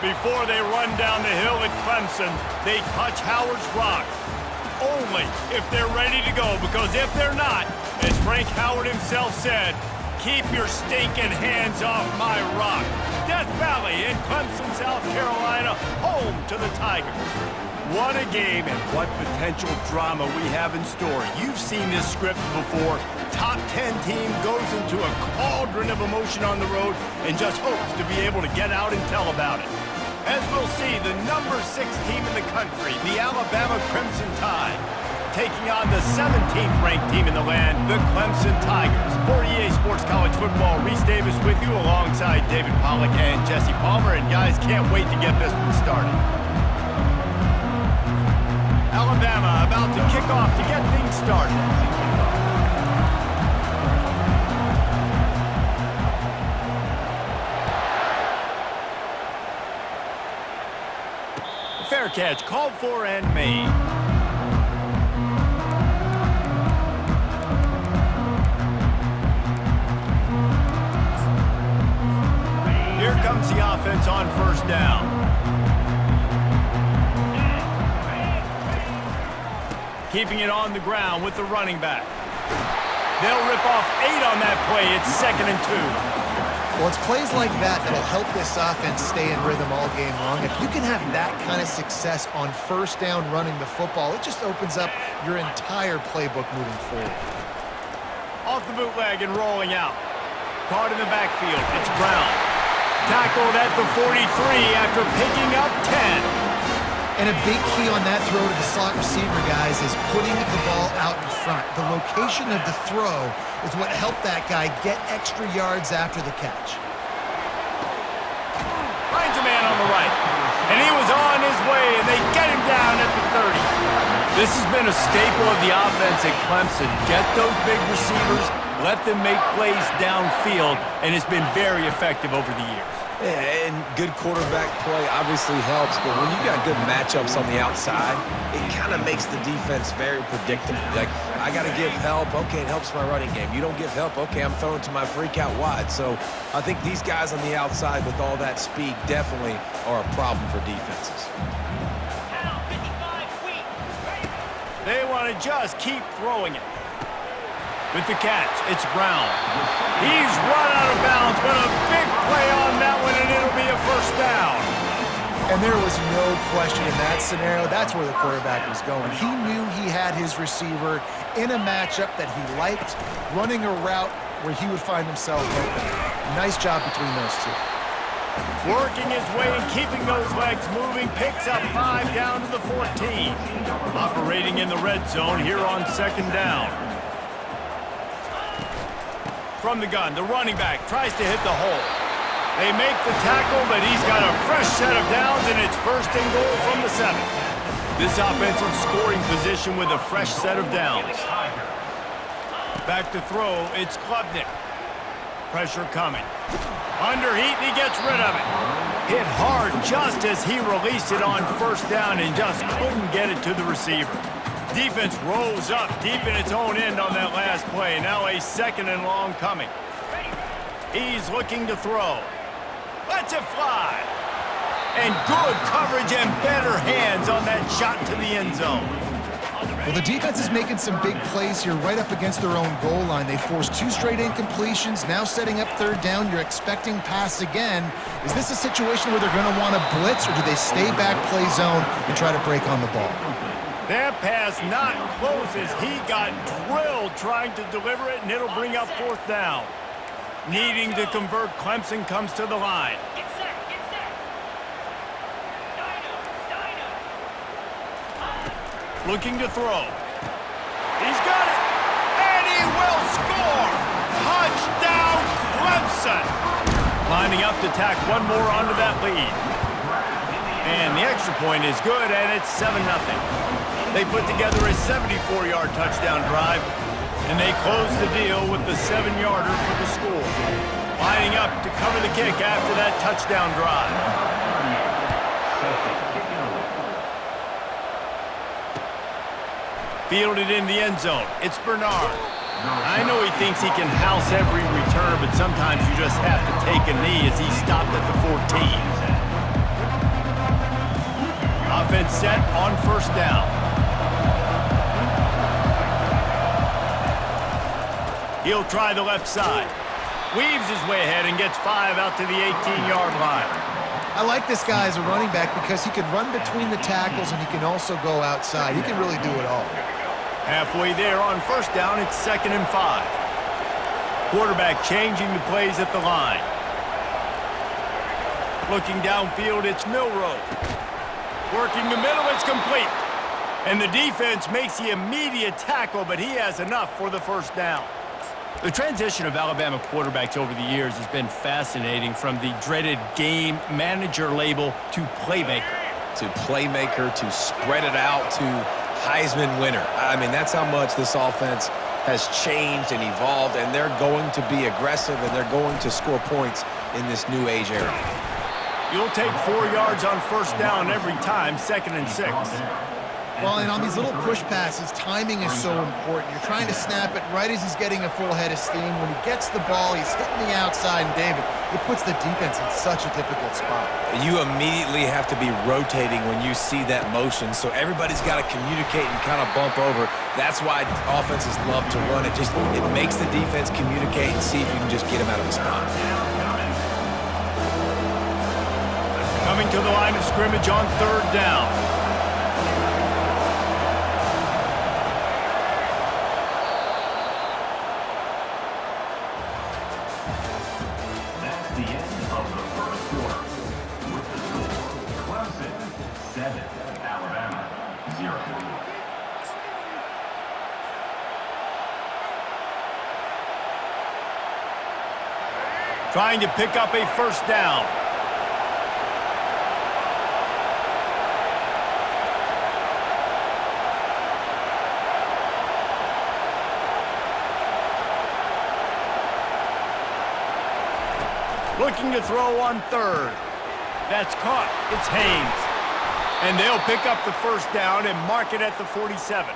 Before they run down the hill at Clemson, they touch Howard's rock. Only if they're ready to go, because if they're not, as Frank Howard himself said, keep your stinking hands off my rock. Death Valley in Clemson, South Carolina, home to the Tigers. What a game and what potential drama we have in store. You've seen this script before. Top 10 team goes into a cauldron of emotion on the road and just hopes to be able to get out and tell about it. As we'll see, the number 6 team in the country, the Alabama Crimson Tide, taking on the 17th ranked team in the land, the Clemson Tigers. For EA Sports College Football, Reese Davis with you alongside David Pollack and Jesse Palmer. And guys, can't wait to get this one started. Alabama about to kick off to get things started. Fair catch, called for and made. Here comes the offense on first down. Keeping it on the ground with the running back. They'll rip off 8 on that play. It's 2nd and 2. Well, it's plays like that that'll help this offense stay in rhythm all game long. If you can have that kind of success on first down running the football, it just opens up your entire playbook moving forward. Off the bootleg and rolling out. Caught in the backfield. It's Brown. Tackled at the 43 after picking up 10. And a big key on that throw to the slot receiver, guys, is putting the ball out in front. The location of the throw is what helped that guy get extra yards after the catch. Finds a man on the right. And he was on his way, and they get him down at the 30. This has been a staple of the offense at Clemson. Get those big receivers, let them make plays downfield, and it's been very effective over the years. Yeah, and good quarterback play obviously helps, but when you got good matchups on the outside, it kind of makes the defense very predictable. Like, I got to give help. Okay, it helps my running game. You don't give help. Okay, I'm throwing to my freak out wide. So I think these guys on the outside with all that speed definitely are a problem for defenses. They want to just keep throwing it. With the catch, it's Brown. He's run out of bounds, but a big play on that one, and it'll be a first down. And there was no question in that scenario. That's where the quarterback was going. He knew he had his receiver in a matchup that he liked, running a route where he would find himself open. Nice job between those two. Working his way and keeping those legs moving, picks up 5 down to the 14. Operating in the red zone here on 2nd down. From the gun, the running back tries to hit the hole. They make the tackle, but he's got a fresh set of downs, and it's 1st and goal from the 7. This offensive scoring position with a fresh set of downs. Back to throw, it's Klubnik. Pressure coming. Under heat, and he gets rid of it. Hit hard just as he released it on 1st down and just couldn't get it to the receiver. Defense rolls up deep in its own end on that last play. Now a 2nd and long coming. He's looking to throw. Lets it fly. And good coverage and better hands on that shot to the end zone. Well, the defense is making some big plays here right up against their own goal line. They forced 2 straight incompletions, now setting up 3rd down. You're expecting pass again. Is this a situation where they're going to want to blitz, or do they stay back, play zone, and try to break on the ball? That pass not close as he got drilled trying to deliver it, and it'll bring up 4th down. Needing to convert, Clemson comes to the line. Looking to throw. He's got it, and he will score! Touchdown, Clemson! Lining up to tack one more onto that lead. And the extra point is good, and it's 7-0. They put together a 74-yard touchdown drive, and they close the deal with the 7-yarder for the score. Lining up to cover the kick after that touchdown drive. Fielded in the end zone. It's Bernard. I know he thinks he can house every return, but sometimes you just have to take a knee as he stopped at the 14. Offense set on first down. He'll try the left side. Weaves his way ahead and gets 5 out to the 18-yard line. I like this guy as a running back because he can run between the tackles and he can also go outside. He can really do it all. Halfway there on first down, it's 2nd and 5. Quarterback changing the plays at the line. Looking downfield, it's Milroe. Working the middle, it's complete. And the defense makes the immediate tackle, but he has enough for the first down. The transition of Alabama quarterbacks over the years has been fascinating, from the dreaded game manager label to playmaker. To playmaker, to spread it out, to Heisman winner. I mean, that's how much this offense has changed and evolved, and they're going to be aggressive, and they're going to score points in this new age era. You'll take 4 yards on first down every time, 2nd and 6. Well, and on these little push passes, timing is so important. You're trying to snap it right as he's getting a full head of steam. When he gets the ball, he's hitting the outside, and David, it puts the defense in such a difficult spot. You immediately have to be rotating when you see that motion, so everybody's got to communicate and kind of bump over. That's why offenses love to run it. It makes the defense communicate and see if you can just get him out of the spot. Coming to the line of scrimmage on 3rd down. Trying to pick up a first down. Looking to throw on 3rd. That's caught. It's Haynes. And they'll pick up the first down and mark it at the 47.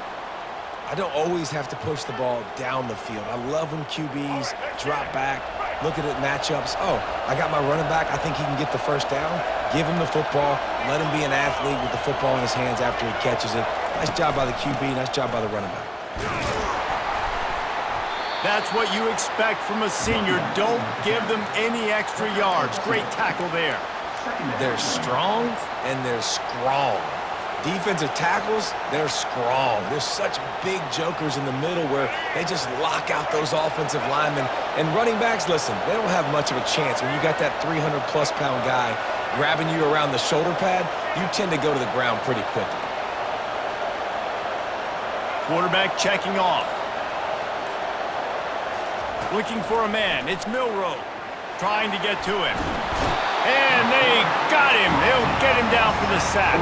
I don't always have to push the ball down the field. I love when QBs drop back, look at it matchups. Oh, I got my running back. I think he can get the first down. Give him the football. Let him be an athlete with the football in his hands after he catches it. Nice job by the QB. Nice job by the running back. That's what you expect from a senior. Don't give them any extra yards. Great tackle there. They're strong and they're strong. Defensive tackles, they're strong. There's such big jokers in the middle where they just lock out those offensive linemen. And running backs, listen, they don't have much of a chance. When you got that 300-plus pound guy grabbing you around the shoulder pad, you tend to go to the ground pretty quickly. Quarterback checking off. Looking for a man. It's Milroe trying to get to him. And they got him. They'll get him down for the sack.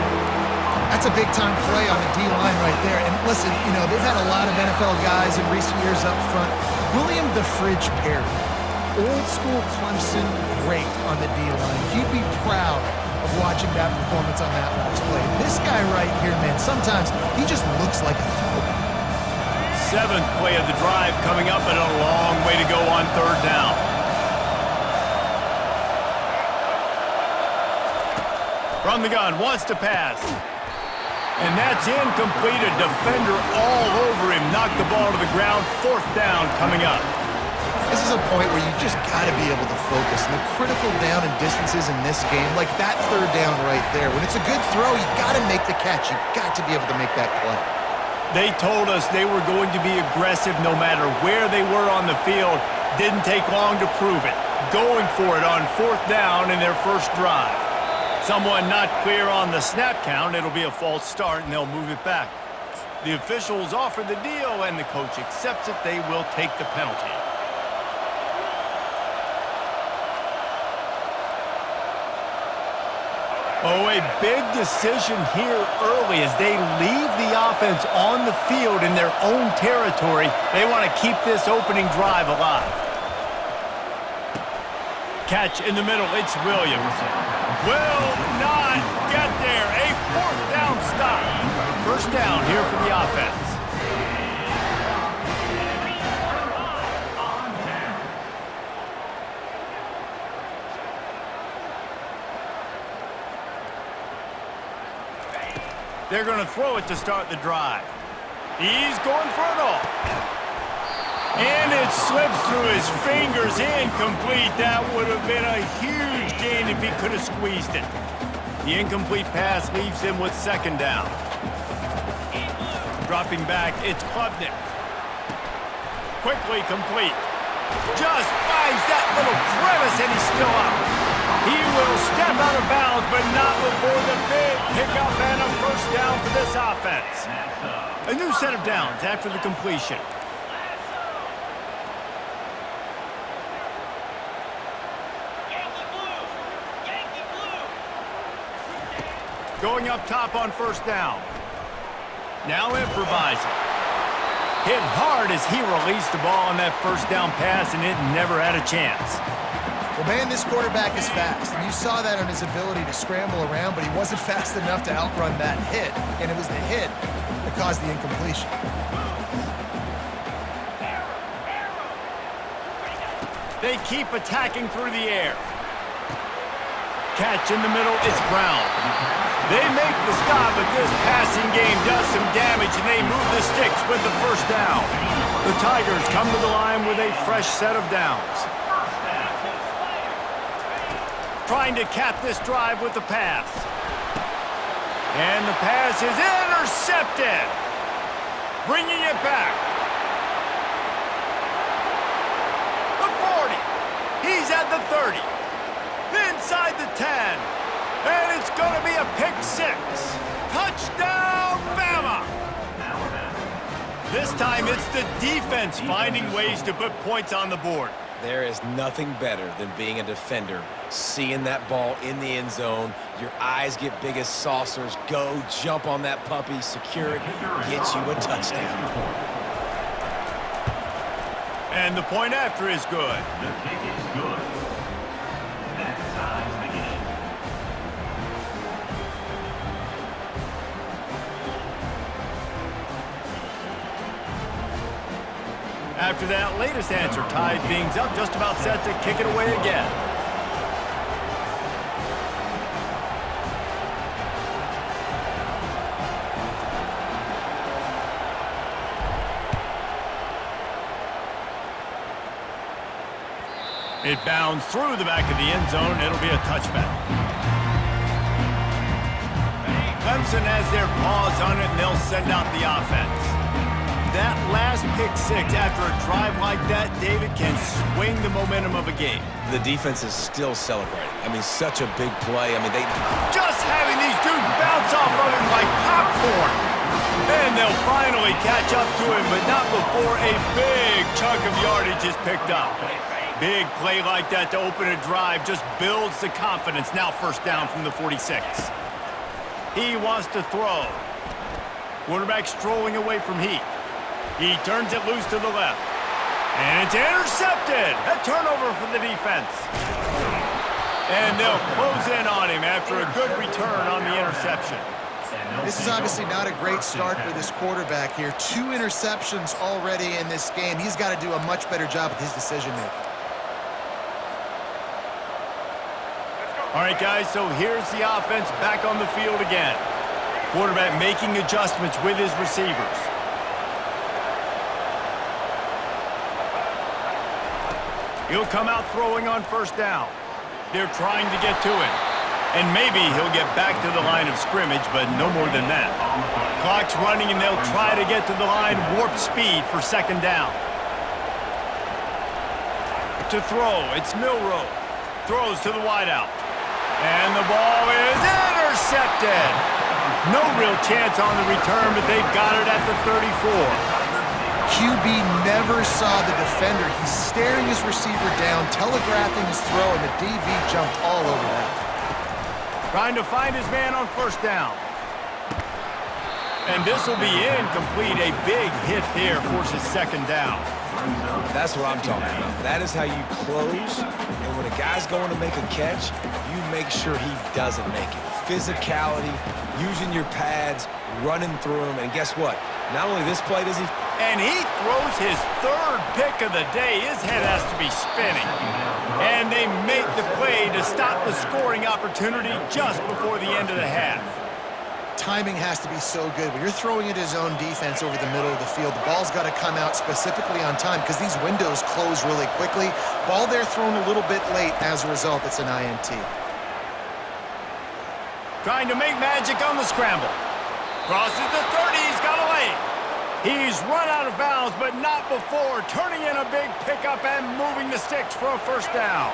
That's a big-time play on the D-line right there. And listen, you know, they've had a lot of NFL guys in recent years up front. William the Fridge Perry, old-school Clemson, great on the D-line. He'd be proud of watching that performance on that last play. This guy right here, man, sometimes he just looks like a throwback. 7th play of the drive coming up, and a long way to go on 3rd down. From the gun, wants to pass. And that's incomplete. A defender all over him. Knocked the ball to the ground. 4th down coming up. This is a point where you just got to be able to focus. And the critical down and distances in this game, like that 3rd down right there, when it's a good throw, you got to make the catch. You got to be able to make that play. They told us they were going to be aggressive no matter where they were on the field. Didn't take long to prove it. Going for it on 4th down in their first drive. Someone not clear on the snap count. It'll be a false start, and they'll move it back. The officials offer the deal, and the coach accepts it. They will take the penalty. Oh, a big decision here early as they leave the offense on the field in their own territory. They want to keep this opening drive alive. Catch in the middle. It's Williams. Will not get there. A 4th down stop. First down here for the offense. They're going to throw it to start the drive. He's going for it all. And it slips through his fingers, incomplete. That would have been a huge gain if he could have squeezed it. The incomplete pass leaves him with second down. Dropping back, it's Klubnik. Quickly complete. Just finds that little crevice, and he's still up. He will step out of bounds, but not before the big pickup and a first down for this offense. A new set of downs after the completion. Going up top on first down. Now improvising. Hit hard as he released the ball on that first down pass, and it never had a chance. Well, man, this quarterback is fast, and you saw that on his ability to scramble around, but he wasn't fast enough to outrun that hit, and it was the hit that caused the incompletion. They keep attacking through the air. Catch in the middle, it's Brown. They make the stop, but this passing game does some damage, and they move the sticks with the first down. The Tigers come to the line with a fresh set of downs. Trying to cap this drive with the pass. And the pass is intercepted. Bringing it back. The 40. He's at the 30. Inside the 10. And it's going to be a pick six. Touchdown, Bama! This time it's the defense finding ways to put points on the board. There is nothing better than being a defender, seeing that ball in the end zone, your eyes get big as saucers, go, jump on that puppy, secure it, get you a touchdown. And the point after is good. The kick is good. Next time beginning. After that latest answer tied things up, just about set to kick it away again. It bounds through the back of the end zone. It'll be a touchback. Clemson has their paws on it, and they'll send out the offense. That last pick six after a drive like that, David, can swing the momentum of a game. The defense is still celebrating. I mean, such a big play. I mean, they just having these dudes bounce off of him like popcorn. And they'll finally catch up to him, but not before a big chunk of yardage is picked up. Big play like that to open a drive just builds the confidence. Now first down from the 46. He wants to throw. Quarterback strolling away from Heath. He turns it loose to the left. And it's intercepted. A turnover for the defense. And they'll close in on him after a good return on the interception. This is obviously not a great start for this quarterback here. 2 interceptions already in this game. He's got to do a much better job with his decision-making. All right, guys, so here's the offense back on the field again. Quarterback making adjustments with his receivers. He'll come out throwing on first down. They're trying to get to him. And maybe he'll get back to the line of scrimmage, but no more than that. Clock's running, and they'll try to get to the line warp speed for second down. To throw, it's Milroe. Throws to the wideout. And the ball is intercepted. No real chance on the return, but they've got it at the 34. QB never saw the defender. He's staring his receiver down, telegraphing his throw, and the DB jumped all over that. Trying to find his man on first down. And this will be incomplete. A big hit there forces second down. That's what I'm talking about. That is how you close. And when a guy's going to make a catch, you make sure he doesn't make it. Physicality, using your pads, running through him. And guess what? Not only this play does he... And he throws his third pick of the day. His head has to be spinning. And they make the play to stop the scoring opportunity just before the end of the half. timing has to be so good. When you're throwing it his own defense over the middle of the field, the ball's got to come out specifically on time because these windows close really quickly. Ball there thrown a little bit late. As a result, it's an INT. Trying to make magic on the scramble. Crosses the 30, he's got a lane. He's run out of bounds, but not before turning in a big pickup and moving the sticks for a first down.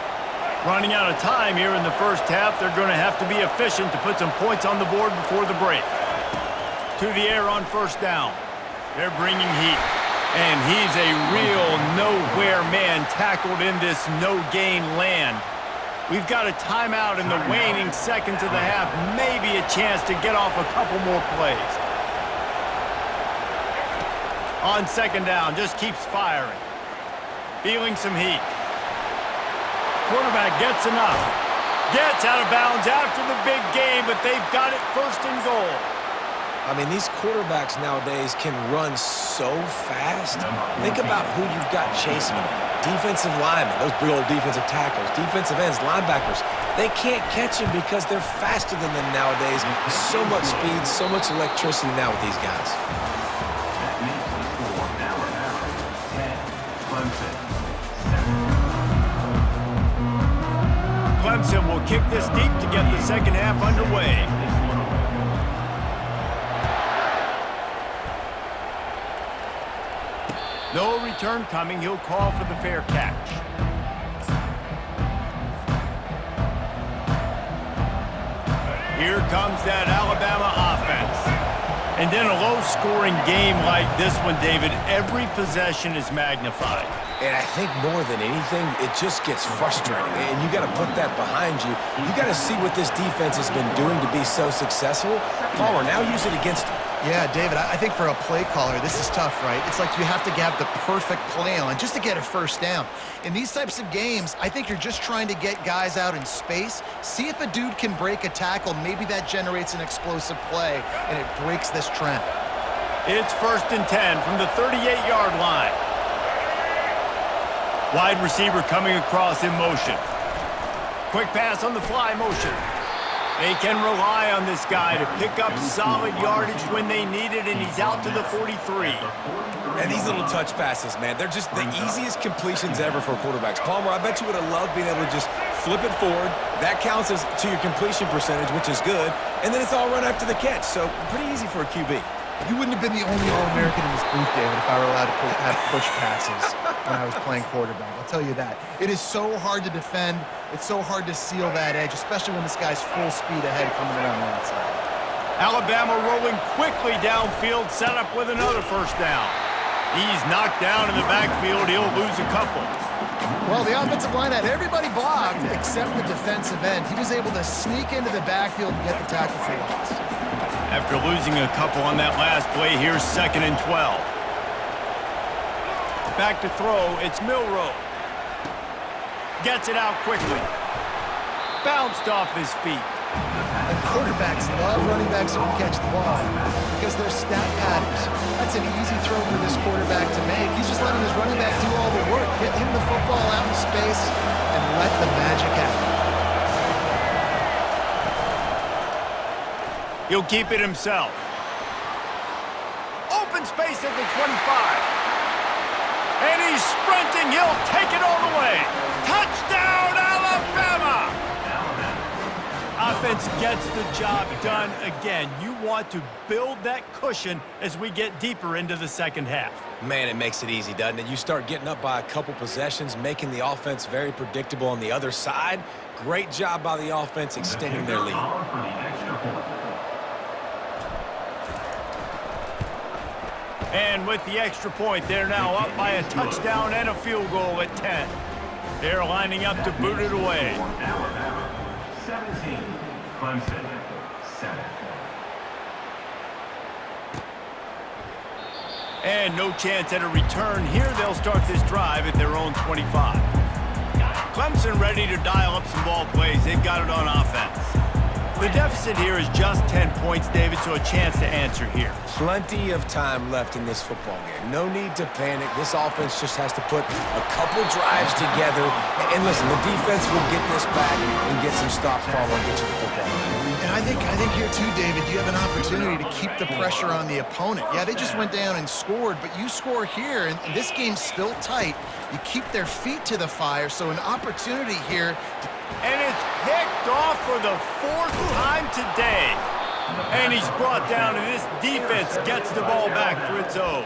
Running out of time here in the first half, they're going to have to be efficient to put some points on the board before the break. To the air on first down. They're bringing heat. And he's a real nowhere man tackled in this no-gain land. We've got a timeout in the waning seconds of the half. Maybe a chance to get off a couple more plays. On second down, just keeps firing. Feeling some heat. Quarterback gets enough. Gets out of bounds after the big game, but they've got it first and goal. I mean, these quarterbacks nowadays can run so fast. Think about who you've got chasing them. Defensive linemen, those big old defensive tackles, defensive ends, linebackers. They can't catch them because they're faster than them nowadays. So much speed, so much electricity now with these guys. That makes the score now 10, Clemson, 7. Clemson will kick this deep to get the second half underway. No return coming. He'll call for the fair catch. Here comes that Alabama offense. And in a low-scoring game like this one, David, every possession is magnified. And I think more than anything, it just gets frustrating. And you got to put that behind you. You got to see what this defense has been doing to be so successful. Palmer, now use it against them. Yeah, David, I think for a play caller, this is tough, right? It's like you have to have the perfect play on just to get a first down. In these types of games, I think you're just trying to get guys out in space, see if a dude can break a tackle. Maybe that generates an explosive play, and it breaks this trend. It's 1st and 10 from the 38-yard line. Wide receiver coming across in motion. Quick pass on the fly motion. They can rely on this guy to pick up solid yardage when they need it, and he's out to the 43. And these little touch passes, man, they're just the easiest completions ever for quarterbacks. Palmer, I bet you would have loved being able to just flip it forward. That counts as to your completion percentage, which is good. And then it's all run after the catch, so pretty easy for a QB. You wouldn't have been the only All-American in this booth, David, if I were allowed to have push passes when I was playing quarterback. I'll tell you that. It is so hard to defend. It's so hard to seal that edge, especially when this guy's full speed ahead coming around the outside. Alabama rolling quickly downfield, set up with another first down. He's knocked down in the backfield. He'll lose a couple. Well, the offensive line had everybody blocked except the defensive end. He was able to sneak into the backfield and get the tackle for loss. After losing a couple on that last play, here's 2nd and 12. Back to throw, it's Milroe. Gets it out quickly. Bounced off his feet. And quarterbacks love running backs who can catch the ball because they're stat patterns. That's an easy throw for this quarterback to make. He's just letting his running back do all the work. Get him the football out in space and let the magic happen. He'll keep it himself. Open space at the 25. And he's sprinting. He'll take it all the way. Touchdown, Alabama! Offense gets the job done again. You want to build that cushion as we get deeper into the second half. Man, it makes it easy, doesn't it? You start getting up by a couple possessions, making the offense very predictable on the other side. Great job by the offense extending their lead. And with the extra point, they're now up by a touchdown and a field goal at 10. They're lining up to boot it away. Alabama, 17, Clemson, 7. And no chance at a return here. They'll start this drive at their own 25. Clemson ready to dial up some ball plays. They've got it on offense. The deficit here is just 10 points, David, so a chance to answer here. Plenty of time left in this football game. No need to panic. This offense just has to put a couple drives together. And listen, the defense will get this back and get some stops following and get you the football game. And I think here too, David, you have an opportunity to keep the pressure on the opponent. Yeah, they just went down and scored, but you score here, and this game's still tight. You keep their feet to the fire, so an opportunity here. And it's picked off for the 4th time today. And he's brought down, and this defense gets the ball back for its own.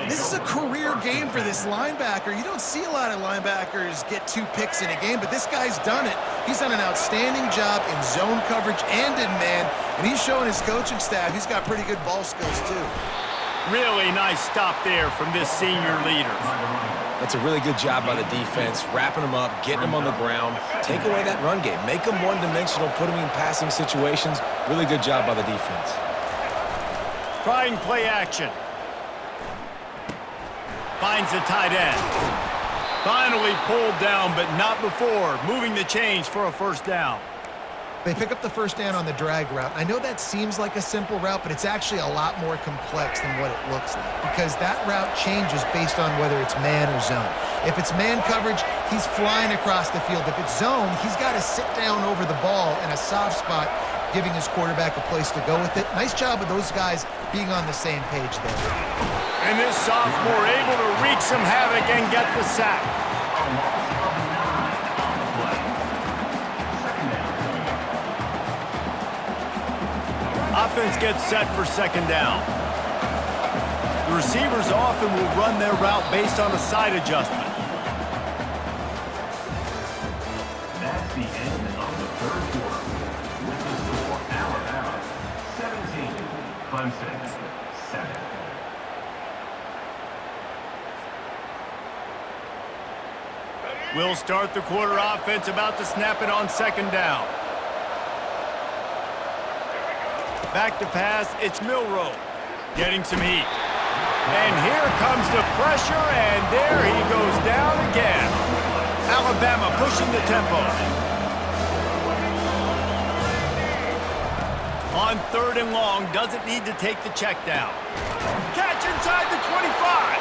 This is a career game for this linebacker. You don't see a lot of linebackers get 2 picks in a game, but this guy's done it. He's done an outstanding job in zone coverage and in man, and he's showing his coaching staff he's got pretty good ball skills too. Really nice stop there from this senior leader. That's a really good job by the defense, wrapping them up, getting them on the ground, take away that run game, make them one-dimensional, put them in passing situations. Really good job by the defense. Trying play action. Finds the tight end. Finally pulled down, but not before moving the chains for a first down. They pick up the first down on the drag route. I know that seems like a simple route, but it's actually a lot more complex than what it looks like because that route changes based on whether it's man or zone. If it's man coverage, he's flying across the field. If it's zone, he's got to sit down over the ball in a soft spot, giving his quarterback a place to go with it. Nice job of those guys being on the same page there. And this sophomore able to wreak some havoc and get the sack. Offense gets set for second down. The receivers often will run their route based on a side adjustment. That's the end of the 3rd quarter. With the score, Alabama 17, Clemson 7. We'll start the quarter offense about to snap it on second down. Back to pass, it's Milroe getting some heat. And here comes the pressure, and there he goes down again. Alabama pushing the tempo. On 3rd and long, doesn't need to take the check down. Catch inside the 25.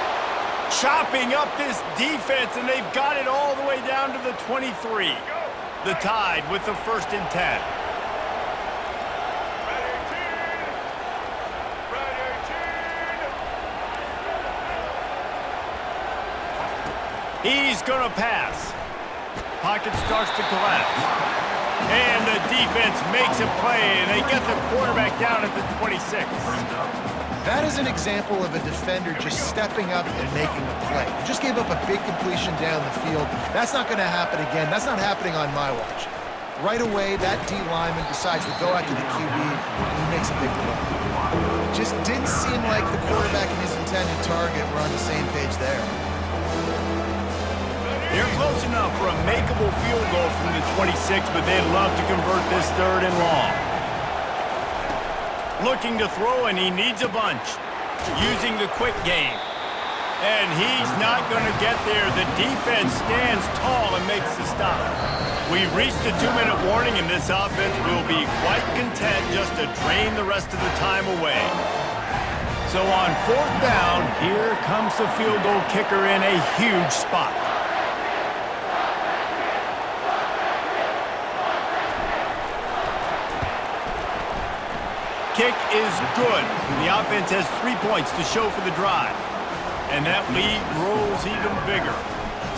Chopping up this defense, and they've got it all the way down to the 23. The Tide with the 1st and 10. He's going to pass. Pocket starts to collapse. And the defense makes a play, and they get the quarterback down at the 26. That is an example of a defender just stepping up and making a play. Just gave up a big completion down the field. That's not going to happen again. That's not happening on my watch. Right away, that D lineman decides to go after the QB, and he makes a big play. Just didn't seem like the quarterback and his intended target were on the same page there. They're close enough for a makeable field goal from the 26, but they'd love to convert this 3rd and long. Looking to throw, and he needs a bunch. Using the quick game. And he's not going to get there. The defense stands tall and makes the stop. We've reached the 2-minute warning, and this offense will be quite content just to drain the rest of the time away. So on 4th down, here comes the field goal kicker in a huge spot. Kick is good. The offense has 3 points to show for the drive. And that lead grows even bigger.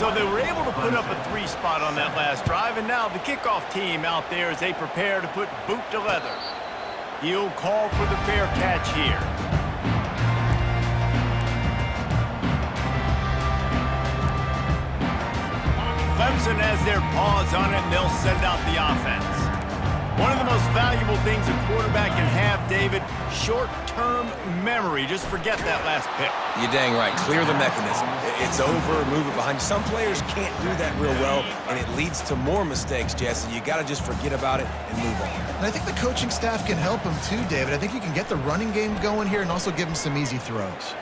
So they were able to put up a 3 spot on that last drive, and now the kickoff team out there as they prepare to put boot to leather. He'll call for the fair catch here. Clemson has their paws on it, and they'll send out the offense. One of the most valuable things a quarterback can have, David, short-term memory. Just forget that last pick. You're dang right. Clear the mechanism. It's over, move it behind you. Some players can't do that real well, and it leads to more mistakes, Jesse. You got to just forget about it and move on. And I think the coaching staff can help him too, David. I think you can get the running game going here and also give him some easy throws.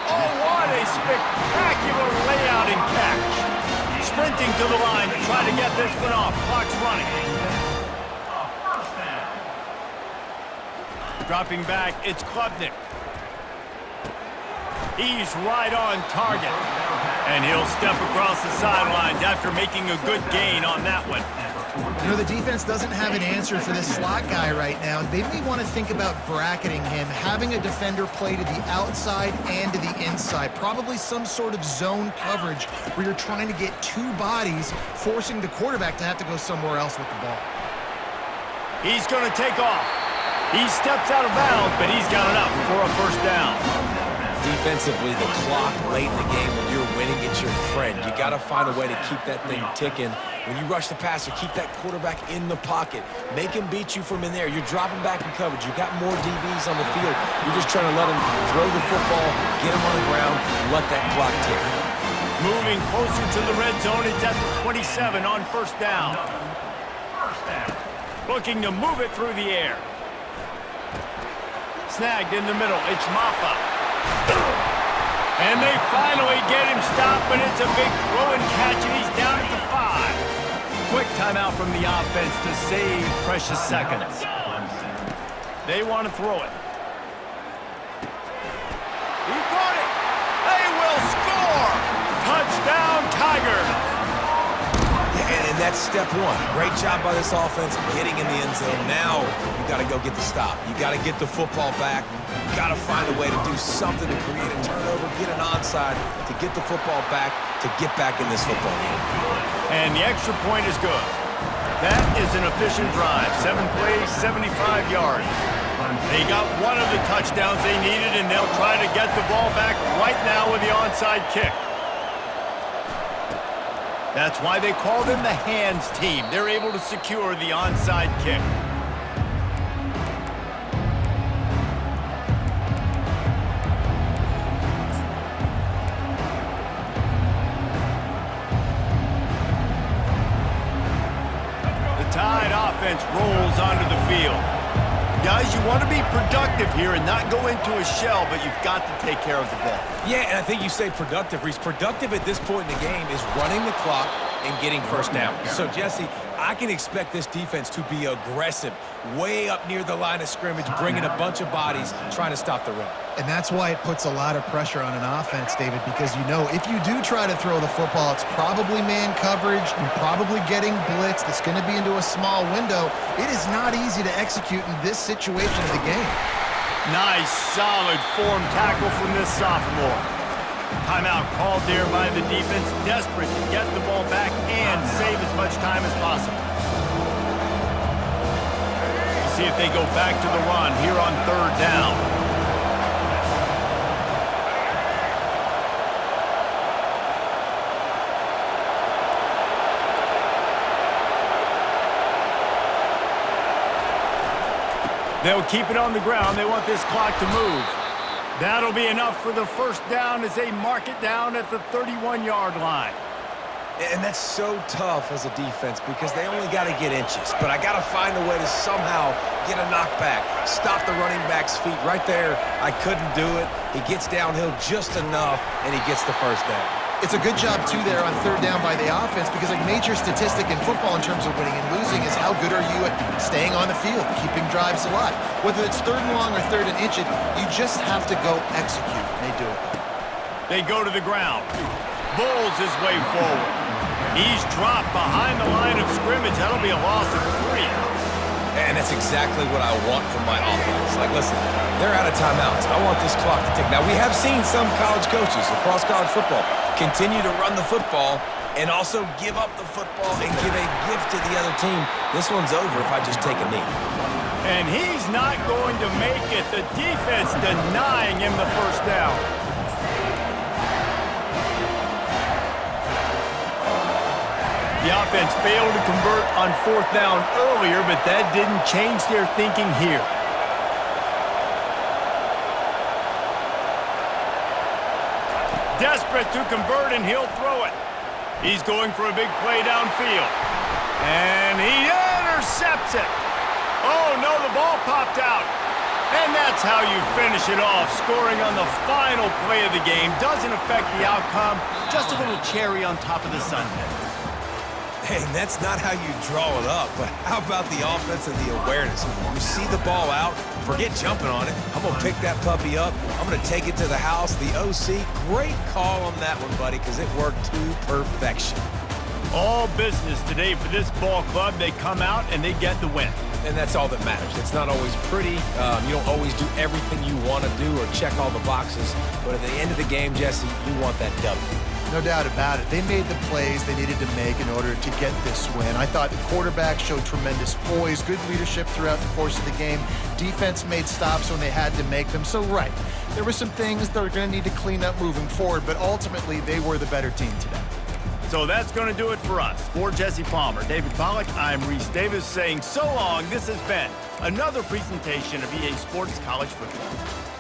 Oh, what a spectacular layout and catch. Sprinting to the line to try to get this one off. Clock's running. Dropping back, it's Klubnik. He's right on target. And he'll step across the sidelines after making a good gain on that one. You know, the defense doesn't have an answer for this slot guy right now. They may want to think about bracketing him, having a defender play to the outside and to the inside. Probably some sort of zone coverage where you're trying to get two bodies, forcing the quarterback to have to go somewhere else with the ball. He's going to take off. He steps out of bounds, but he's got enough for a first down. Defensively, the clock late in the game when you're winning, it's your friend. You got to find a way to keep that thing ticking. When you rush the passer, keep that quarterback in the pocket. Make him beat you from in there. You're dropping back in coverage. You got more DBs on the field. You're just trying to let him throw the football, get him on the ground, let that clock tick. Moving closer to the red zone, it's at the 27 on first down. Looking to move it through the air. Snagged in the middle, it's Maffa. And they finally get him stopped, but it's a big throw and catch, and he's down at the 5. Quick timeout from the offense to save precious seconds. They want to throw it. He caught it. They will score. Touchdown, Tigers. And that's step one. Great job by this offense getting in the end zone. Now you got to go get the stop. You got to get the football back. You got to find a way to do something to create a turnover, get an onside, to get the football back, to get back in this football game. And the extra point is good. That is an efficient drive. 7 plays, 75 yards. They got one of the touchdowns they needed, and they'll try to get the ball back right now with the onside kick. That's why they call them the hands team. They're able to secure the onside kick. The Tide offense rolls onto the field. Guys, you want to be productive here and not go into a shell, but you've got to take care of the ball. Yeah, and I think you say productive, Reese. Productive at this point in the game is running the clock and getting first down. So, Jesse, I can expect this defense to be aggressive, way up near the line of scrimmage, bringing a bunch of bodies, trying to stop the run. And that's why it puts a lot of pressure on an offense, David, because you know if you do try to throw the football, it's probably man coverage, you're probably getting blitzed, it's going to be into a small window. It is not easy to execute in this situation of the game. Nice, solid form tackle from this sophomore. Timeout called there by the defense, desperate to get the ball back and save as much time as possible. We'll see if they go back to the run here on third down. They'll keep it on the ground. They want this clock to move. That'll be enough for the first down as they mark it down at the 31-yard line. And that's so tough as a defense because they only got to get inches. But I got to find a way to somehow get a knockback, stop the running back's feet right there. I couldn't do it. He gets downhill just enough, and he gets the first down. It's a good job, too, there on third down by the offense because a major statistic in football in terms of winning and losing is how good are you at staying on the field, keeping drives alive. Whether it's third and long or third and inches, you just have to go execute. They do it. They go to the ground. Bulls his way forward. He's dropped behind the line of scrimmage. That'll be a loss of 3. And that's exactly what I want from my offense. Like, listen, they're out of timeouts. I want this clock to tick. Now, we have seen some college coaches across college football continue to run the football and also give up the football and give a gift to the other team. This one's over if I just take a knee. And he's not going to make it. The defense denying him the first down. The offense failed to convert on fourth down earlier, but that didn't change their thinking here. Desperate to convert, and he'll throw it. He's going for a big play downfield. And he intercepts it. Oh, no, the ball popped out. And that's how you finish it off. Scoring on the final play of the game doesn't affect the outcome. Just a little cherry on top of the sundae. And that's not how you draw it up, but how about the offense and the awareness? You see the ball out, forget jumping on it. I'm going to pick that puppy up. I'm going to take it to the house. The OC, great call on that one, buddy, because it worked to perfection. All business today for this ball club. They come out and they get the win. And that's all that matters. It's not always pretty. You don't always do everything you want to do or check all the boxes. But at the end of the game, Jesse, you want that W. No doubt about it. They made the plays they needed to make in order to get this win. I thought the quarterback showed tremendous poise, good leadership throughout the course of the game. Defense made stops when they had to make them. So, right, there were some things they're going to need to clean up moving forward, but ultimately they were the better team today. So that's going to do it for us. For Jesse Palmer, David Pollack, I'm Reese Davis saying so long. This has been another presentation of EA Sports College Football.